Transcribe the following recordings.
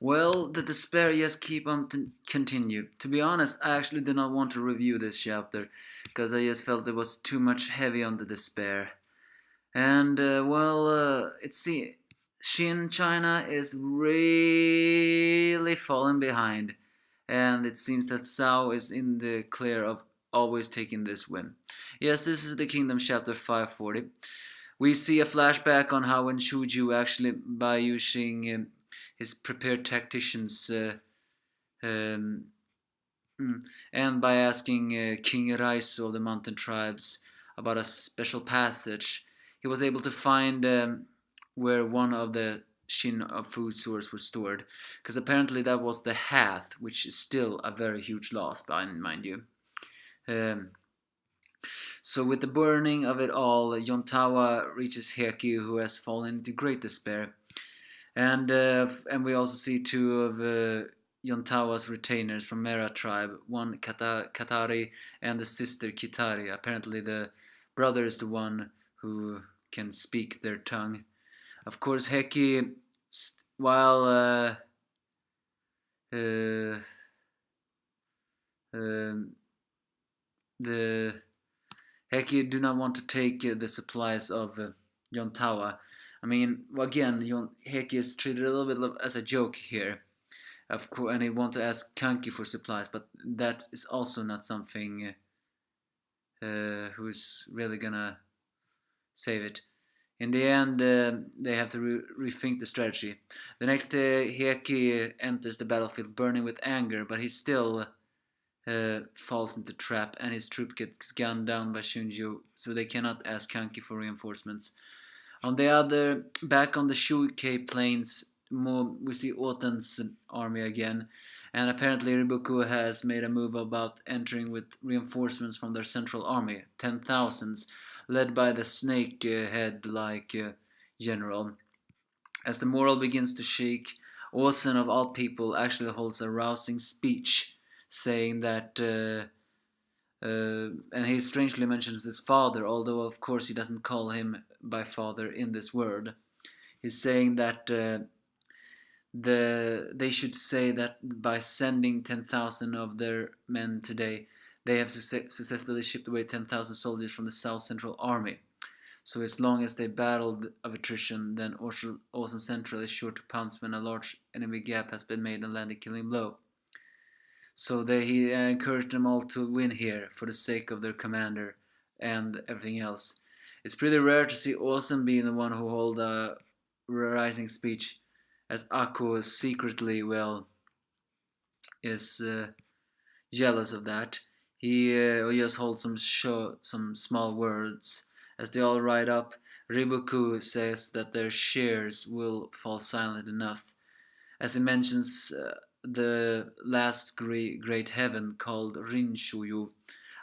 Well, the despair just keep on continue. To be honest, I actually did not want to review this chapter because I just felt it was too much heavy on the despair. And it's see, Shin China is really falling behind, and it seems that Cao is in the clear of always taking this win. Yes, this is the Kingdom chapter 540. We see a flashback on how when Shuju actually, by using his prepared tacticians, um, and by asking King Raiso of the mountain tribes about a special passage, he was able to find where one of the Shin of food source was stored, because apparently that was the Hath, which is still a very huge loss, mind you. Um, so with the burning of it all, Yontawa reaches Heki, who has fallen into great despair, and we also see two of Yontawa's retainers from Mera tribe, one Katari and the sister Kitari. Apparently the brother is the one who can speak their tongue. Of course, Heki, while uh, um, the Heki do not want to take the supplies of Yontawa. I mean, again, Heki is treated a little bit as a joke here. Of course, and he want to ask Kanki for supplies, but that is also not something who's really gonna save it. In the end, they have to rethink the strategy. The next day, Heki enters the battlefield burning with anger, but he still falls into the trap, and his troop gets gunned down by Shunju, so they cannot ask Kanki for reinforcements. Back on the Shuikei plains, we see Oten's army again, and apparently Riboku has made a move about entering with reinforcements from their central army, 10,000s, led by the snake head-like general. As the morale begins to shake, Osen of all people actually holds a rousing speech, saying that and he strangely mentions his father, although of course he doesn't call him by father in this word. He's saying that they should say that by sending 10,000 of their men today, they have successfully shipped away 10,000 soldiers from the South Central Army. So as long as they battled of attrition, then Ocean Central is sure to pounce when a large enemy gap has been made and land a killing blow. So he encouraged them all to win here for the sake of their commander and everything else. It's pretty rare to see Awesome being the one who hold a rising speech, as Akko secretly, is jealous of that. He just holds some small words. As they all ride up, Riboku says that their shares will fall silent enough, as he mentions the last great heaven called Rinshuyu.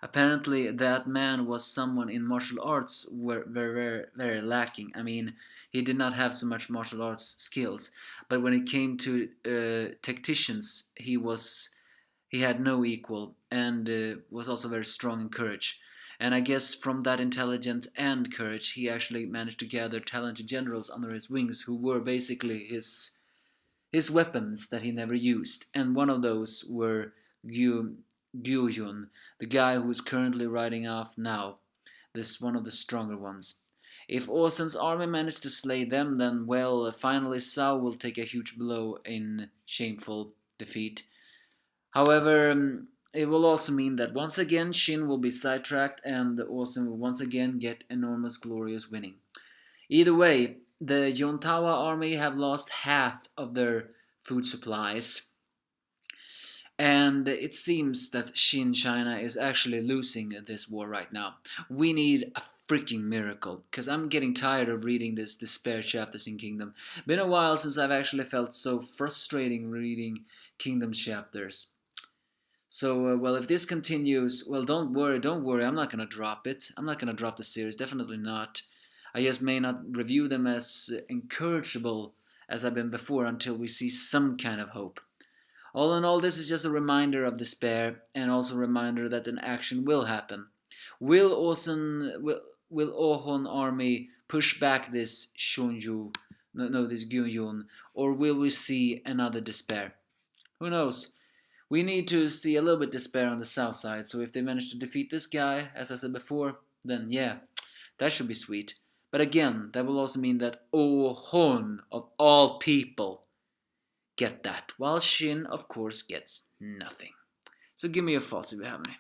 Apparently, that man was someone in martial arts were very lacking. I mean, he did not have so much martial arts skills, but when it came to tacticians, he had no equal, and was also very strong in courage. And I guess from that intelligence and courage, he actually managed to gather talented generals under his wings who were basically his weapons that he never used, and one of those were Gyujun, the guy who is currently riding off now, this one of the stronger ones. If Osen's army managed to slay them, then finally Sao will take a huge blow in shameful defeat. However, it will also mean that once again Shin will be sidetracked and Osen will once again get enormous glorious winning. Either way, the Yontawa army have lost half of their food supplies, and it seems that Shin China is actually losing this war right now. We need a freaking miracle, because I'm getting tired of reading this despair chapters in Kingdom. Been a while since I've actually felt so frustrating reading Kingdom chapters. So, if this continues, don't worry, I'm not gonna drop it. I'm not gonna drop the series, definitely not. I just may not review them as encourageable as I've been before until we see some kind of hope. All in all, this is just a reminder of despair, and also a reminder that an action will happen. Will Ohon army push back this Shunju this Gyun, or will we see another despair? Who knows? We need to see a little bit despair on the south side, so if they manage to defeat this guy, as I said before, then yeah, that should be sweet. But again, that will also mean that Ohon, of all people, get that, while Shin, of course, gets nothing. So give me your thoughts if you have any.